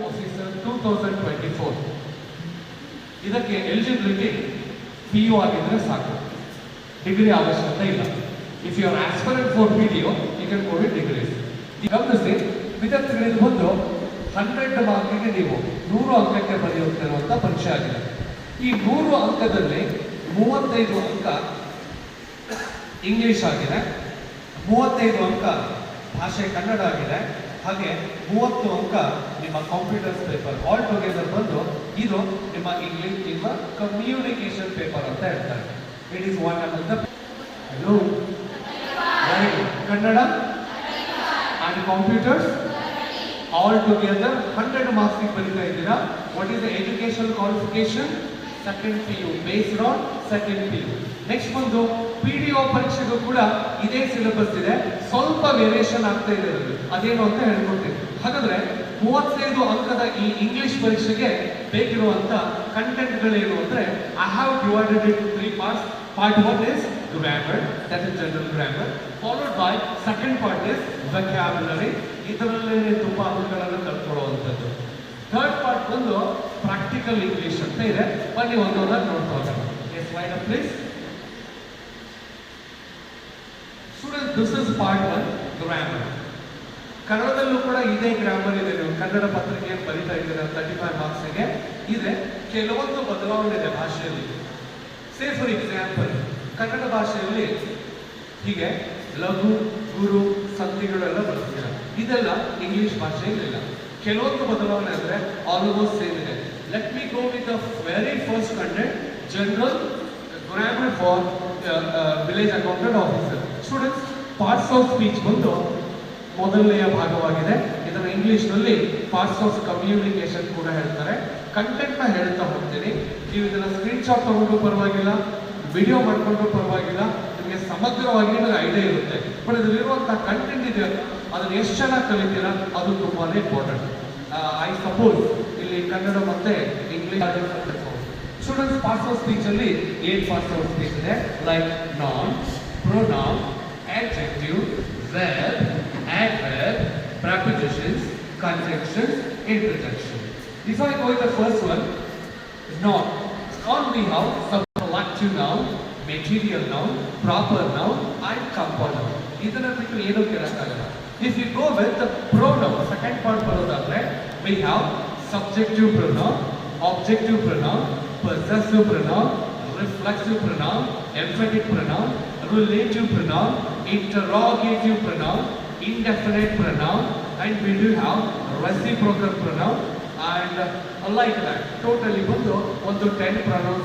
Officer 2024. ಇದಕ್ಕೆ eligibility PU ಆಗಿದ್ರೆ ಸಾಕು, ಡಿಗ್ರಿ ಅವಶ್ಯಕತೆ ಇಲ್ಲ. If you are aspirant for PDO you can go with degrees. ಗಮನಿಸಿ, ವಿದ್ಯಾರ್ಥಿಗಳಿಗೆ ಬಂದು 100 ಮಾರ್ಕಿಗೆ ನೀವು 100 ಅಂಕಕ್ಕೆ ಬರೆಯುತ್ತಿರುವಂಥ ಪರೀಕ್ಷೆ ಆಗಿದೆ. ಈ 100 ಅಂಕದಲ್ಲಿ 35 ಅಂಕ ಇಂಗ್ಲಿಷ್ ಆಗಿದೆ, 35 ಅಂಕ ಭಾಷೆ ಕನ್ನಡ ಆಗಿದೆ, ಹಾಗೆ 30 ಅಂಕ ನಿಮ್ಮ ಕಂಪ್ಯೂಟರ್ಸ್ ಪೇಪರ್. ಆಲ್ ಟುಗೆದರ್ ಬಂದು ಇದು ನಿಮ್ಮ ಇಂಗ್ಲಿಷ್, ನಿಮ್ಮ ಕಮ್ಯುನಿಕೇಶನ್ ಪೇಪರ್ ಅಂತ ಹೇಳ್ತಾರೆ. It is one of the Kannada and computers all together 100 marks ಬರೀತಾ ಇದ್ದೀರಾ. What is the education qualification? Second PU, based on second PU. Next ಬಂದು PDO ಪರೀಕ್ಷೆಗೂ ಕೂಡ ಇದೇ ಸಿಲೆಬಸ್ ಇದೆ, ಸ್ವಲ್ಪ ವೇರಿಯೇಷನ್ ಆಗ್ತಾ ಇದೆ. ಅದೇನು ಅಂತ ಹೇಳ್ಕೊಡ್ತೀನಿ. ಹಾಗಾದ್ರೆ 35 ಅಂಕದ ಈ ಇಂಗ್ಲಿಷ್ ಪರೀಕ್ಷೆಗೆ ಬೇಕಿರುವಂತ ಕಂಟೆಂಟ್ಗಳೇನು ಅಂದ್ರೆ, I have divided it to 3 parts. Part 1 is grammar, that is general grammar, followed by second part is vocabulary. ಇದರಲ್ಲಿ ತುಂಬಾ ಅಂಕಗಳನ್ನು ಕಲ್ತ್ಕೊಳ್ಳುವಂಥದ್ದು. ಥರ್ಡ್ ಪಾರ್ಟ್ ಬಂದು ಪ್ರಾಕ್ಟಿಕಲ್ ಇಂಗ್ಲಿಷ್ ಅಂತ ಇದೆ. ಬನ್ನಿ ಒಂದೊಂದಾಗಿ ನೋಡ್ತಾ ಹೋಗೋಣ. Yes, slide up please. Students, this is part 1, grammar. ಕನ್ನಡದಲ್ಲೂ ಕೂಡ ಇದೇ ಗ್ರಾಮರ್ ಇದೆ. ನೀವು ಕನ್ನಡ ಪತ್ರಿಕೆಯನ್ನು ಬರೀತಾ ಇದ್ದೀರಾ 35 ಮಾರ್ಕ್ಸ್ಗೆ ಇದೆ. ಕೆಲವೊಂದು ಬದಲಾವಣೆ ಇದೆ ಭಾಷೆಯಲ್ಲಿ. ಸೇ ಫಾರ್ ಎಕ್ಸಾಂಪಲ್, ಕನ್ನಡ ಭಾಷೆಯಲ್ಲಿ ಹೀಗೆ ಲಘು, ಗುರು, ಸಂಧಿಗಳೆಲ್ಲ ಬರ್ತೀರ. ಇದೆಲ್ಲ ಇಂಗ್ಲಿಷ್ ಭಾಷೆಯಲ್ಲಿ ಇಲ್ಲ. ಕೆಲವೊಂದು ಬದಲಾವಣೆ ಅಂದರೆ ಆಲ್ಮೋಸ್ಟ್ ಸೇಮ್ ಇದೆ. Let me go with the very first content, general grammar for village accountant officer. Students, parts of speech ಬಂದು ಮೊದಲನೆಯ ಭಾಗವಾಗಿದೆ. ಇದನ್ನು ಇಂಗ್ಲಿಷ್ನಲ್ಲಿ ಪಾರ್ಟ್ಸ್ ಆಫ್ ಕಮ್ಯುನಿಕೇಶನ್ ಕೂಡ ಹೇಳ್ತಾರೆ. ಕಂಟೆಂಟ್ನ ಹೇಳ್ತಾ ಹೋಗ್ತೀನಿ. ನೀವು ಇದನ್ನು ಸ್ಕ್ರೀನ್ಶಾಟ್ ತಗೊಂಡ್ರು ಪರವಾಗಿಲ್ಲ, ವಿಡಿಯೋ ಮಾಡಿಕೊಂಡ್ರು ಪರವಾಗಿಲ್ಲ, ನಿಮಗೆ ಸಮಗ್ರವಾಗಿ ನಿಮಗೆ ಐಡಿಯಾ ಇರುತ್ತೆ. ಬಟ್ ಇದರಲ್ಲಿರುವಂಥ ಕಂಟೆಂಟ್ ಇದೆ, ಅದನ್ನು ಎಷ್ಟು ಚೆನ್ನಾಗಿ ಕಲಿತೀರಾ ಅದು ತುಂಬಾ ಇಂಪಾರ್ಟೆಂಟ್. ಐ ಸಪೋಸ್ ಇಲ್ಲಿ ಕನ್ನಡ ಮತ್ತೆ English. Students, parts of speech ಅಲ್ಲಿ 8 ಪಾರ್ಟ್ಸ್ ಆಫ್ ಸ್ಪೀಚ್ ಇದೆ. Like non, pronoun, adjective, verb, adverb, prepositions, conjunctions, interjection. If I go with the first one, noun. Noun we have subjunctive noun, material noun, proper noun, and compound noun. ಇದನ್ನ ಬಿಟ್ಟು ಏನೂ ಕೇಳಕ್ಕಾಗಲ್ಲ. If you go with the pronoun, second part ಬರೋದಾದ್ರೆ we have subjective pronoun, objective pronoun, possessive pronoun, reflexive pronoun, emphatic pronoun, relative pronoun, interrogative pronoun, indefinite pronoun, and we do have reciprocal pronoun and like that. Totally ಬಂದು ಒಂದು 10 pronouns